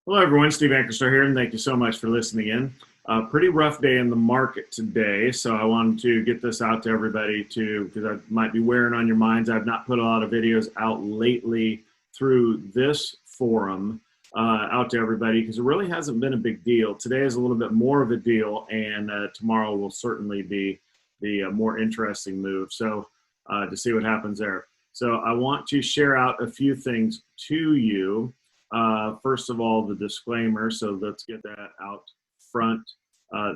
Hello, everyone. Steve Ankerstar here, and thank you so much for listening in. Pretty rough day in the market today, so I wanted to get this out to everybody because I might be wearing on your minds. I've not put a lot of videos out lately through this forum out to everybody because it really hasn't been a big deal. Today is a little bit more of a deal, and tomorrow will certainly be the more interesting move. So to see what happens there. So I want to share out a few things to you. First of all, the disclaimer, so let's get that out front.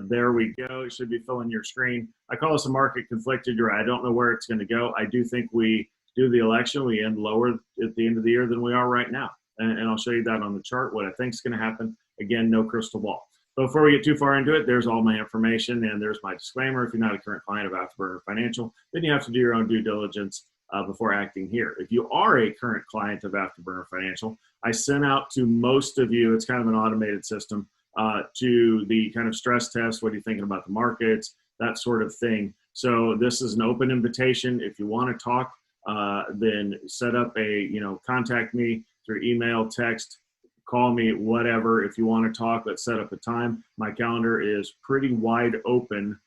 There we go. It should be filling your screen. I call this a market conflicted. You're right. I don't know where it's going to go. I do think we do the election. We end lower at the end of the year than we are right now. And I'll show you that on the chart, what I think is going to happen. Again, no crystal ball. But before we get too far into it, there's all my information and there's my disclaimer. If you're not a current client of Afterburner Financial, then you have to do your own due diligence before acting here. If you are a current client of Afterburner Financial, I sent out to most of you, it's kind of an automated system, to the kind of stress test, what are you thinking about the markets, that sort of thing. So this is an open invitation. If you want to talk, then set up contact me through email, text, call me, whatever. If you want to talk, let's set up a time. My calendar is pretty wide open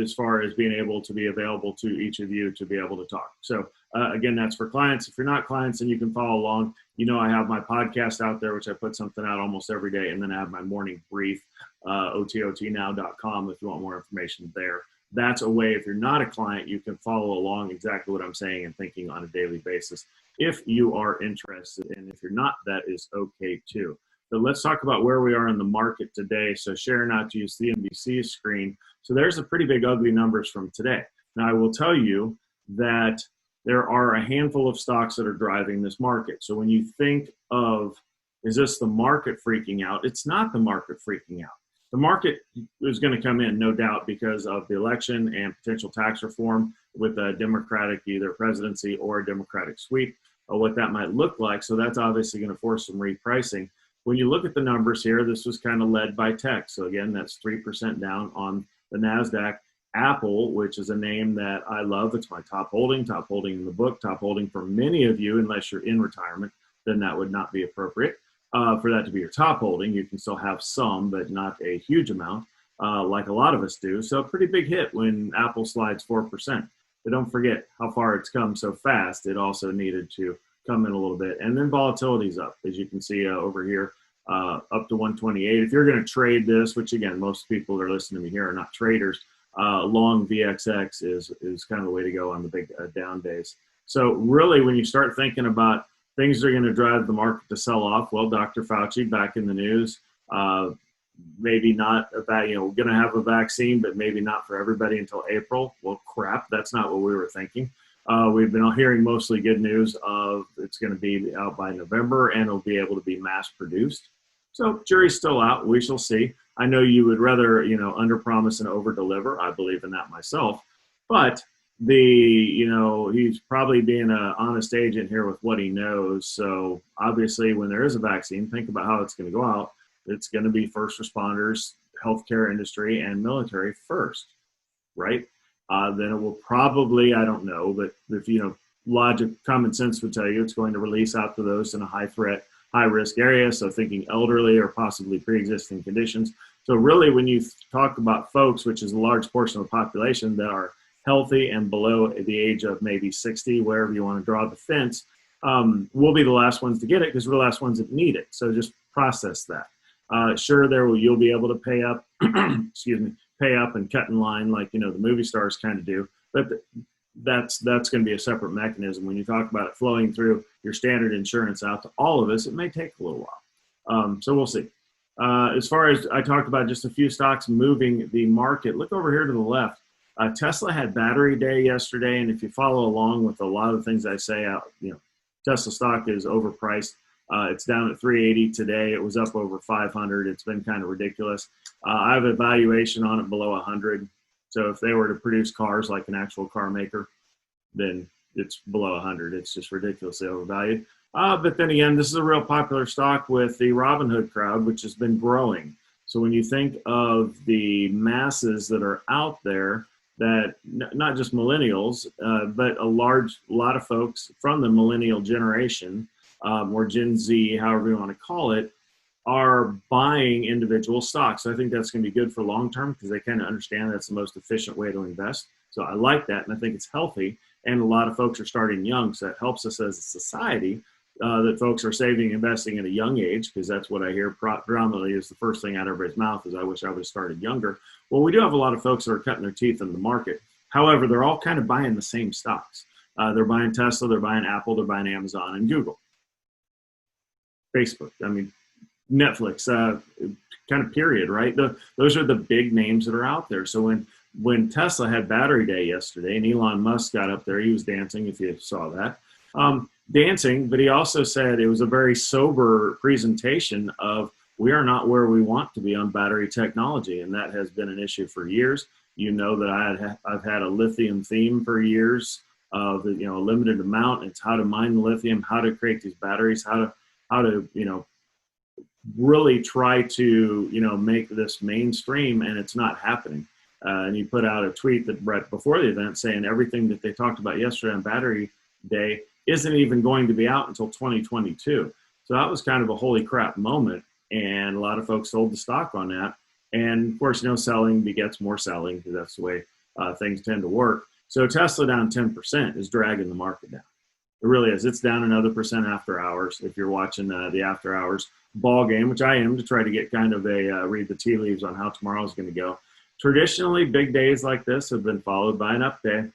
as far as being able to be available to each of you to be able to talk. So again, that's for clients. If you're not clients, then you can follow along. You know, I have my podcast out there, which I put something out almost every day. And then I have my morning brief, ototnow.com, if you want more information there. That's a way, if you're not a client, you can follow along exactly what I'm saying and thinking on a daily basis if you are interested. And if you're not, that is okay too. But let's talk about where we are in the market today. So share not to use CNBC's screen. So there's a pretty big ugly numbers from today. Now I will tell you that there are a handful of stocks that are driving this market. So when you think of, is this the market freaking out? It's not the market freaking out. The market is going to come in, no doubt, because of the election and potential tax reform with a Democratic either presidency or a Democratic sweep, or what that might look like. So that's obviously going to force some repricing. When you look at the numbers here, this was kind of led by tech. So again, that's 3% down on the NASDAQ. Apple, which is a name that I love. It's my top holding in the book, top holding for many of you, unless you're in retirement, then that would not be appropriate. For that to be your top holding, you can still have some, but not a huge amount, like a lot of us do. So a pretty big hit when Apple slides 4%. But don't forget how far it's come so fast. It also needed to come in a little bit. And then volatility's up, as you can see over here, up to 128. If you're going to trade this, which again, most people that are listening to me here are not traders, long VXX is kind of the way to go on the big down days. So really, when you start thinking about things that are going to drive the market to sell off, well, Dr. Fauci back in the news, maybe not about, we're going to have a vaccine, but maybe not for everybody until April. Well, crap, that's not what we were thinking. We've been hearing mostly good news of it's going to be out by November and it'll be able to be mass produced. So jury's still out. We shall see. I know you would rather, under promise and over deliver. I believe in that myself, but he's probably being an honest agent here with what he knows. So obviously when there is a vaccine, think about how it's going to go out. It's going to be first responders, healthcare industry, and military first, right? Then it will probably, I don't know, but if, logic, common sense would tell you it's going to release out to those in a high threat, high risk area. So thinking elderly or possibly pre-existing conditions. So really when you talk about folks, which is a large portion of the population that are healthy and below the age of maybe 60, wherever you want to draw the fence, we'll be the last ones to get it because we're the last ones that need it. So just process that. Sure, you'll be able to pay up, pay up and cut in line like, the movie stars kind of do. But that's going to be a separate mechanism. When you talk about it flowing through your standard insurance out to all of us, it may take a little while. So we'll see. As far as I talked about just a few stocks moving the market, look over here to the left. Tesla had battery day yesterday, and if you follow along with a lot of the things I say, Tesla stock is overpriced. It's down at 380 today. It was up over 500. It's been kind of ridiculous. I have a valuation on it below 100. So if they were to produce cars like an actual car maker, then it's below 100. It's just ridiculously overvalued. But then again, this is a real popular stock with the Robinhood crowd, which has been growing. So when you think of the masses that are out there, that not just millennials, but a lot of folks from the millennial generation, or Gen Z, however you want to call it, are buying individual stocks. So I think that's going to be good for long term because they kind of understand that's the most efficient way to invest. So I like that, and I think it's healthy. And a lot of folks are starting young, so that helps us as a society that folks are saving, investing at a young age, because that's what I hear predominantly is the first thing out of everybody's mouth is I wish I would have started younger. Well, we do have a lot of folks that are cutting their teeth in the market. However, they're all kind of buying the same stocks. They're buying Tesla, they're buying Apple, they're buying Amazon and Google, Facebook. I mean, Netflix, kind of period, right? Those are the big names that are out there. So when Tesla had Battery Day yesterday and Elon Musk got up there, he was dancing, if you saw that, dancing, but he also said it was a very sober presentation of we are not where we want to be on battery technology, and that has been an issue for years. You know that I've had a lithium theme for years of a limited amount. It's how to mine the lithium, how to create these batteries, how to really try to make this mainstream, and it's not happening. And he put out a tweet that right before the event saying everything that they talked about yesterday on Battery Day isn't even going to be out until 2022. So that was kind of a holy crap moment, and a lot of folks sold the stock on that. And of course, selling begets more selling because that's the way things tend to work. So Tesla down 10% is dragging the market down. It really is. It's down another percent after hours. If you're watching the after hours ball game, which I am, to try to get kind of a read the tea leaves on how tomorrow is going to go. Traditionally, big days like this have been followed by an up day.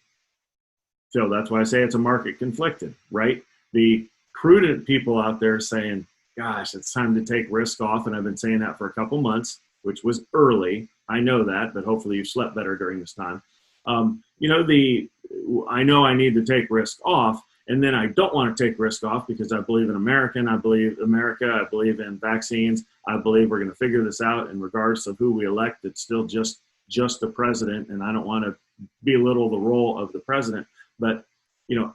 So that's why I say it's a market conflicted, right? The prudent people out there saying, gosh, it's time to take risk off. And I've been saying that for a couple months, which was early. I know that, but hopefully you've slept better during this time. I know I need to take risk off, and then I don't want to take risk off because I believe in America, I believe in vaccines. I believe we're going to figure this out, and regardless of who we elect, it's still just the president, and I don't want to belittle the role of the president. But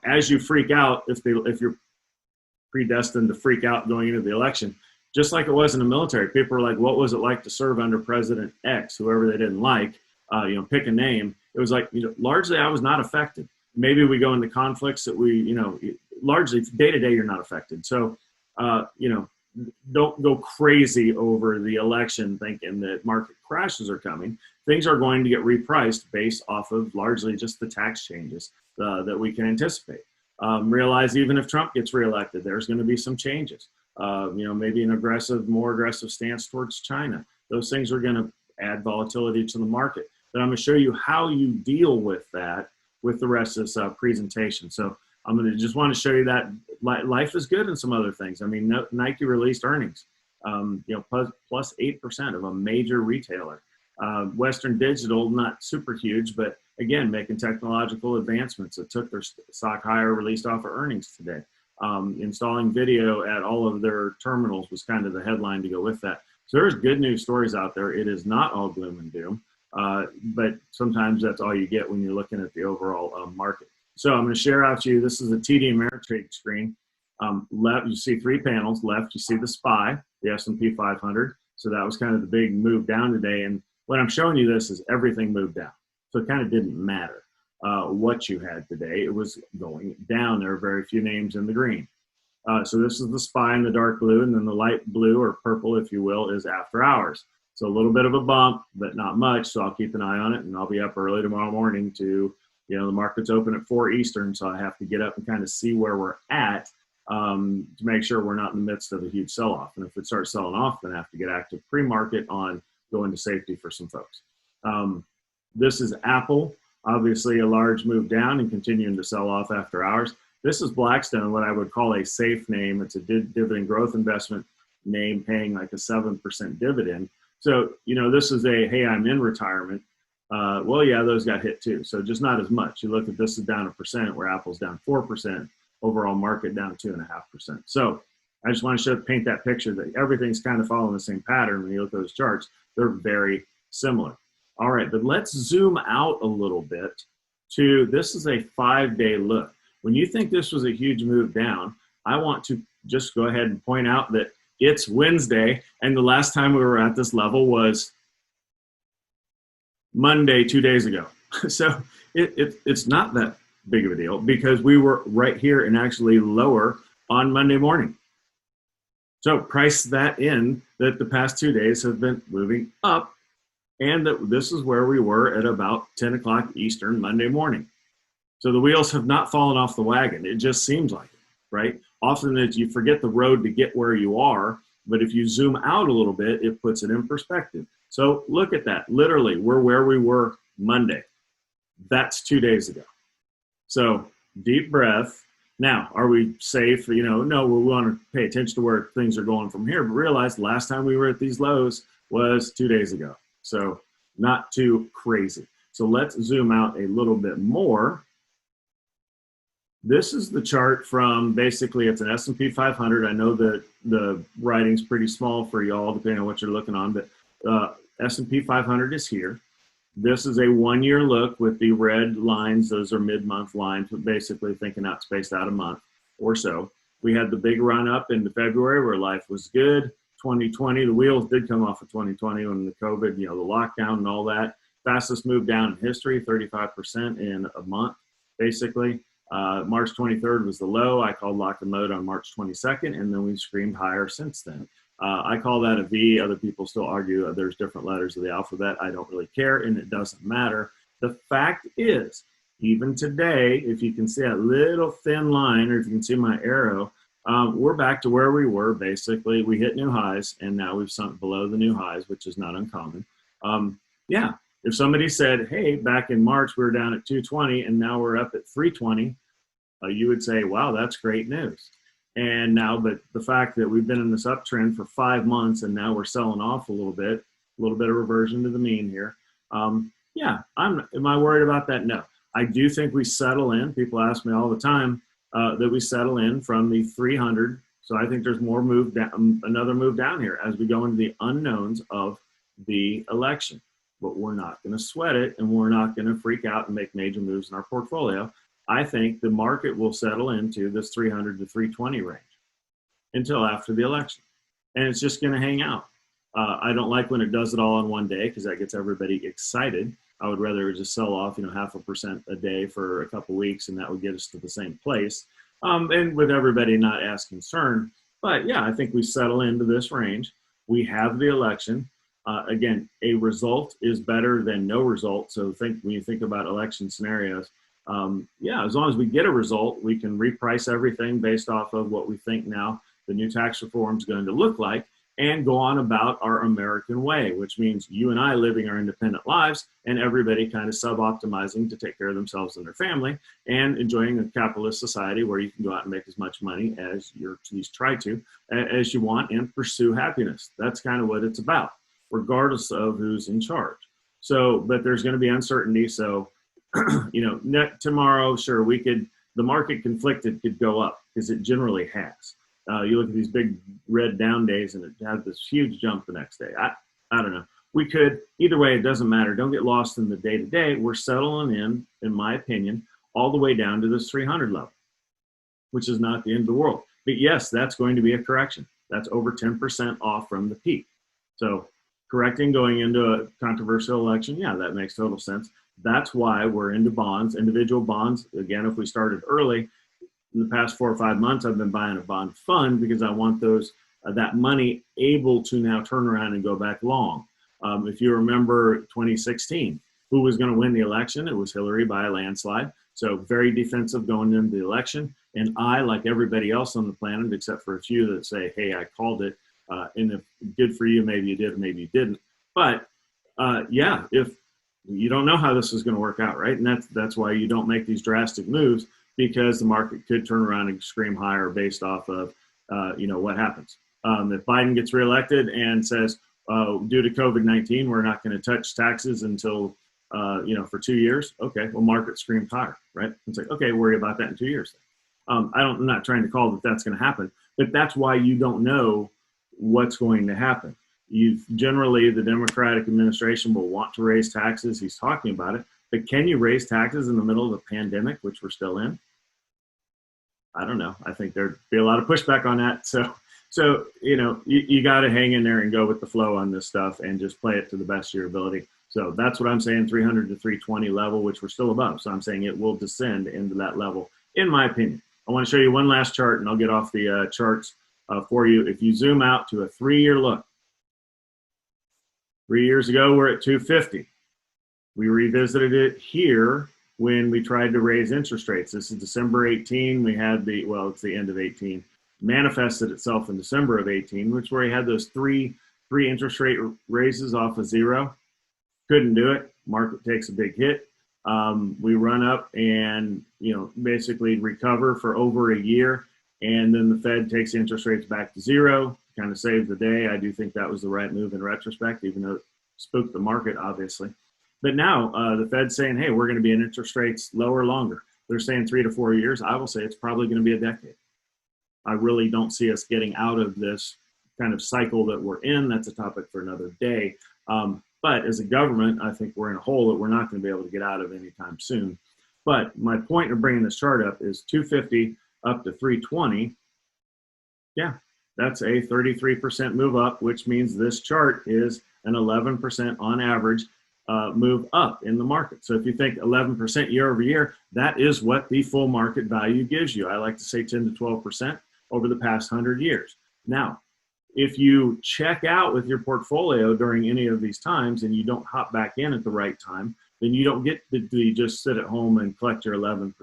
as you freak out, if you're predestined to freak out going into the election, just like it was in the military, people were like, what was it like to serve under President X, whoever they didn't like, pick a name. It was like, largely I was not affected. Maybe we go into conflicts that we, largely day to day, you're not affected. So, don't go crazy over the election thinking that market crashes are coming. Things are going to get repriced based off of largely just the tax changes that we can anticipate. Realize even if Trump gets reelected, there's going to be some changes. Maybe an more aggressive stance towards China. Those things are going to add volatility to the market. But I'm going to show you how you deal with that with the rest of this presentation. So I'm going to just want to show you that life is good in some other things. I mean, Nike released earnings, plus 8% of a major retailer. Western Digital, not super huge, but again, making technological advancements that took their stock higher, released off of earnings today. Installing video at all of their terminals was kind of the headline to go with that. So there's good news stories out there. It is not all gloom and doom, but sometimes that's all you get when you're looking at the overall market. So I'm going to share out to you, this is a TD Ameritrade screen. Left, you see 3 panels. Left, you see the SPY, the S&P 500. So that was kind of the big move down today. And when I'm showing you this is everything moved down. So it kind of didn't matter what you had today. It was going down. There are very few names in the green. So this is the SPY in the dark blue, and then the light blue or purple, if you will, is after hours. So a little bit of a bump, but not much. So I'll keep an eye on it, and I'll be up early tomorrow morning to, the market's open at 4 Eastern. So I have to get up and kind of see where we're at to make sure we're not in the midst of a huge sell-off. And if it starts selling off, then I have to get active pre-market on going to safety for some folks. This is Apple, obviously a large move down and continuing to sell off after hours. This is Blackstone, what I would call a safe name. It's a dividend growth investment name paying like a 7% dividend. So, this is a, hey, I'm in retirement. Well, yeah, those got hit too. So just not as much. You look at this is down 1%, where Apple's down 4%, overall market down 2.5%. So I just want to paint that picture that everything's kind of following the same pattern. When you look at those charts, they're very similar. All right, but let's zoom out a little bit to, this is a 5-day look. When you think this was a huge move down, I want to just go ahead and point out that it's Wednesday, and the last time we were at this level was Monday 2 days ago. So it's not that big of a deal because we were right here and actually lower on Monday morning. So price that in, that the past 2 days have been moving up, and that this is where we were at about 10 o'clock Eastern Monday morning. So the wheels have not fallen off the wagon. It just seems like it, right? Often that you forget the road to get where you are, but if you zoom out a little bit, it puts it in perspective. So look at that. Literally, we're where we were Monday. That's 2 days ago. So deep breath. Now, are we safe? No, we want to pay attention to where things are going from here, but realize the last time we were at these lows was 2 days ago. So not too crazy. So let's zoom out a little bit more. This is the chart from, basically it's an S&P 500. I know that the writing's pretty small for y'all depending on what you're looking on, but S&P 500 is here. This is a 1 year look with the red lines. Those are mid-month lines, but basically thinking out spaced out a month or so. We had the big run up into February where life was good. 2020, the wheels did come off of 2020 when the COVID, the lockdown and all that. Fastest move down in history, 35% in a month, basically. March 23rd was the low. I called lock and load on March 22nd, and then we've screamed higher since then. I call that a V. Other people still argue there's different letters of the alphabet. I don't really care, and it doesn't matter. The fact is, even today, if you can see that little thin line, or if you can see my arrow, we're back to where we were. Basically, we hit new highs, and now we've sunk below the new highs, which is not uncommon. Yeah, if somebody said, hey, back in March, we were down at 220, and now we're up at 320, you would say, wow, that's great news. And now, but the fact that we've been in this uptrend for 5 months, and now we're selling off a little bit of reversion to the mean here. Yeah, am I worried about that? No. I do think we settle in. People ask me all the time that we settle in from the 300. So I think there's more move down, another move down here as we go into the unknowns of the election. But we're not going to sweat it, and we're not going to freak out and make major moves in our portfolio. I think the market will settle into this 300 to 320 range until after the election. And it's just going to hang out. I don't like when it does it all in one day because that gets everybody excited. I would rather just sell off, 0.5% a day for a couple weeks, and that would get us to the same place. And with everybody not as concerned. But yeah, I think we settle into this range. We have the election. Again, a result is better than no result. So when you think about election scenarios, yeah, as long as we get a result, we can reprice everything based off of what we think now the new tax reform is going to look like, and go on about our American way, which means you and I living our independent lives and everybody kind of sub-optimizing to take care of themselves and their family, and enjoying a capitalist society where you can go out and make as much money as you're at least try to, as you want, and pursue happiness. That's kind of what it's about, regardless of who's in charge. So, but there's going to be uncertainty. So, tomorrow, sure, the market conflicted could go up because it generally has. You look at these big red down days and it had this huge jump the next day. I don't know. We could, either way, it doesn't matter. Don't get lost in the day to day. We're settling in my opinion, all the way down to this 300 level, which is not the end of the world. But yes, that's going to be a correction. That's over 10% off from the peak. So correcting going into a controversial election, yeah, that makes total sense. That's why we're into bonds, individual bonds. Again, if we started early, in the past 4 or 5 months, I've been buying a bond fund because I want that money able to now turn around and go back long. If you remember 2016, who was going to win the election? It was Hillary by a landslide. So very defensive going into the election. And I, like everybody else on the planet, except for a few that say, hey, I called it. And if good for you, maybe you did, maybe you didn't. But yeah, if you don't know how this is going to work out, right? And that's why you don't make these drastic moves, because the market could turn around and scream higher based off of, what happens. If Biden gets reelected and says, due to COVID-19, we're not going to touch taxes until, for 2 years. Okay, well, market screamed higher, right? It's like, okay, worry about that in 2 years. I'm not trying to call that that's going to happen, but that's why you don't know what's going to happen. Generally, the Democratic administration will want to raise taxes. He's talking about it. But can you raise taxes in the middle of a pandemic, which we're still in? I don't know. I think there'd be a lot of pushback on that. So you got to hang in there and go with the flow on this stuff and just play it to the best of your ability. So that's what I'm saying, 300 to 320 level, which we're still above. So I'm saying it will descend into that level, in my opinion. I want to show you one last chart, and I'll get off the charts. for you. If you zoom out to a 3-year look, 3 years ago, we're at 250. We revisited it here when we tried to raise interest rates. This is December 18. We had the, well, it's the end of 18. Manifested itself in December of 18, which where we had those three interest rate raises off of zero. Couldn't do it. Market takes a big hit. We run up and, basically recover for over a year. And then the Fed takes interest rates back to zero, kind of saved the day. I do think that was the right move in retrospect, even though it spooked the market, obviously. But now the Fed's saying, hey, we're going to be in interest rates lower longer. They're saying 3 to 4 years. I will say it's probably going to be a decade. I really don't see us getting out of this kind of cycle that we're in. That's a topic for another day. But as a government, I think we're in a hole that we're not going to be able to get out of anytime soon. But my point of bringing this chart up is 250 up to 320. Yeah, that's a 33% move up, which means this chart is an 11% on average move up in the market. So if you think 11% year over year, that is what the full market value gives you. I like to say 10 to 12% over the past 100 years. Now, if you check out with your portfolio during any of these times and you don't hop back in at the right time, then you don't get to just sit at home and collect your 11%,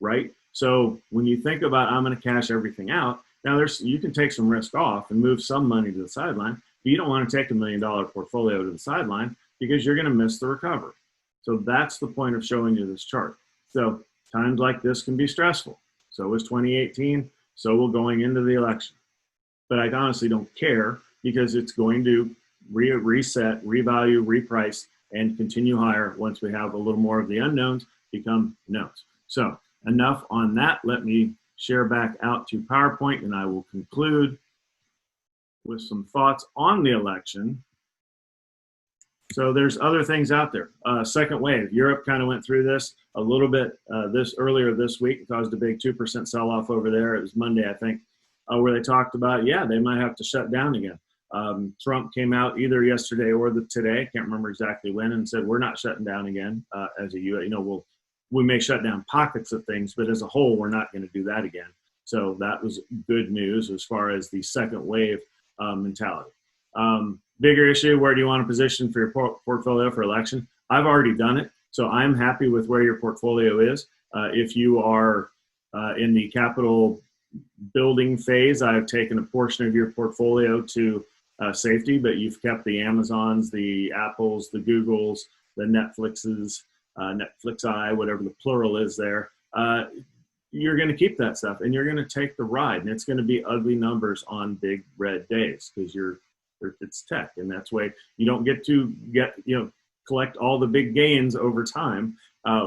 right? So when you think about, I'm going to cash everything out, now you can take some risk off and move some money to the sideline, but you don't want to take $1 million portfolio to the sideline because you're going to miss the recovery. So that's the point of showing you this chart. So times like this can be stressful. So was 2018, so will going into the election. But I honestly don't care because it's going to reset, revalue, reprice, and continue higher once we have a little more of the unknowns become knowns. So enough on that. Let me share back out to PowerPoint, and I will conclude with some thoughts on the election. So there's other things out there. Second wave. Europe kind of went through this a little bit earlier this week. It caused a big 2% sell-off over there. It was Monday, I think, where they talked about, they might have to shut down again. Trump came out either yesterday or today, I can't remember exactly when, and said we're not shutting down again as a U.S. We may shut down pockets of things, but as a whole, we're not going to do that again. So that was good news as far as the second wave mentality. Bigger issue, where do you want to position for your portfolio for election? I've already done it, so I'm happy with where your portfolio is. If you are in the capital building phase, I've taken a portion of your portfolio to safety, but you've kept the Amazons, the Apples, the Googles, the Netflixes, Netflixi, whatever the plural is there. You're going to keep that stuff and you're going to take the ride, and it's going to be ugly numbers on big red days because it's tech, and that's why you don't get to collect all the big gains over time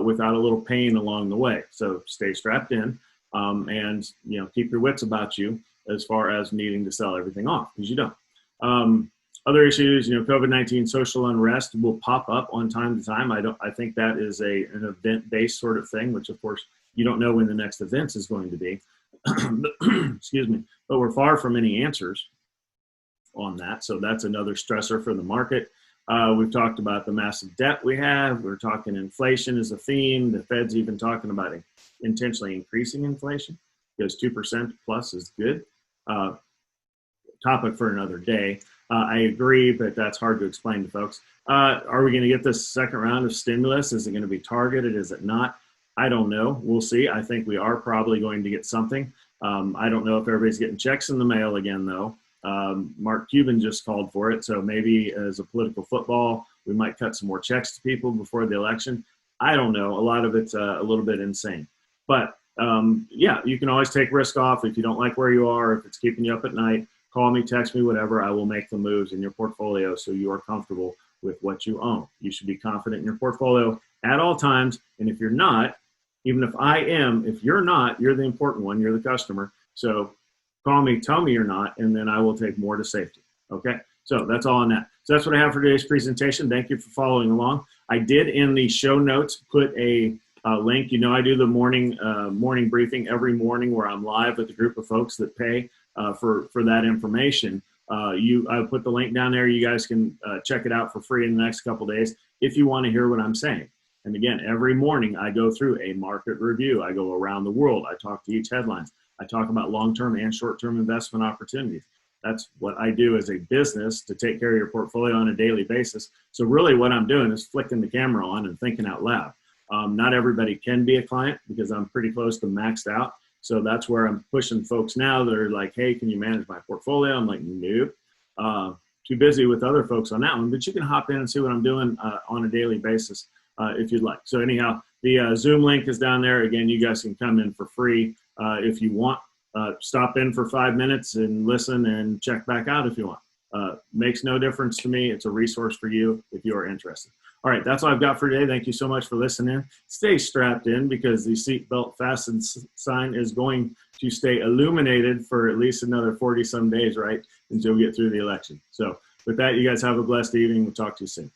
without a little pain along the way. So stay strapped in. And keep your wits about you as far as needing to sell everything off, because you don't. Other issues, COVID-19 social unrest will pop up on time to time. I think that is an event-based sort of thing, which of course you don't know when the next event is going to be. Excuse me, but we're far from any answers on that. So that's another stressor for the market. We've talked about the massive debt we have. We're talking inflation as a theme. The Fed's even talking about intentionally increasing inflation because 2% plus is good. Topic for another day. I agree, but that's hard to explain to folks. Are we going to get this second round of stimulus? Is it going to be targeted? Is it not? I don't know. We'll see. I think we are probably going to get something. I don't know if everybody's getting checks in the mail again, though. Mark Cuban just called for it, so maybe as a political football, we might cut some more checks to people before the election. I don't know. A lot of it's a little bit insane. But you can always take risk off if you don't like where you are, if it's keeping you up at night. Call me, text me, whatever. I will make the moves in your portfolio so you are comfortable with what you own. You should be confident in your portfolio at all times. And if you're not, even if I am, if you're not, you're the important one. You're the customer. So call me, tell me you're not, and then I will take more to safety. Okay? So that's all on that. So that's what I have for today's presentation. Thank you for following along. I did in the show notes put a link. I do the morning briefing every morning where I'm live with a group of folks that pay for that information. I put the link down there. You guys can check it out for free in the next couple of days if you want to hear what I'm saying. And again, every morning I go through a market review. I go around the world. I talk to each headlines. I talk about long-term and short-term investment opportunities. That's what I do as a business to take care of your portfolio on a daily basis. So really what I'm doing is flicking the camera on and thinking out loud. Not everybody can be a client because I'm pretty close to maxed out. So that's where I'm pushing folks now that are like, hey, can you manage my portfolio? I'm like, nope. Too busy with other folks on that one, but you can hop in and see what I'm doing on a daily basis if you'd like. So anyhow, the Zoom link is down there. Again, you guys can come in for free if you want. Stop in for 5 minutes and listen and check back out if you want. Makes no difference to me. It's a resource for you if you are interested. All right, that's all I've got for today. Thank you so much for listening. Stay strapped in because the seatbelt fasten sign is going to stay illuminated for at least another 40 some days, right, until we get through the election. So with that, you guys have a blessed evening. We'll talk to you soon.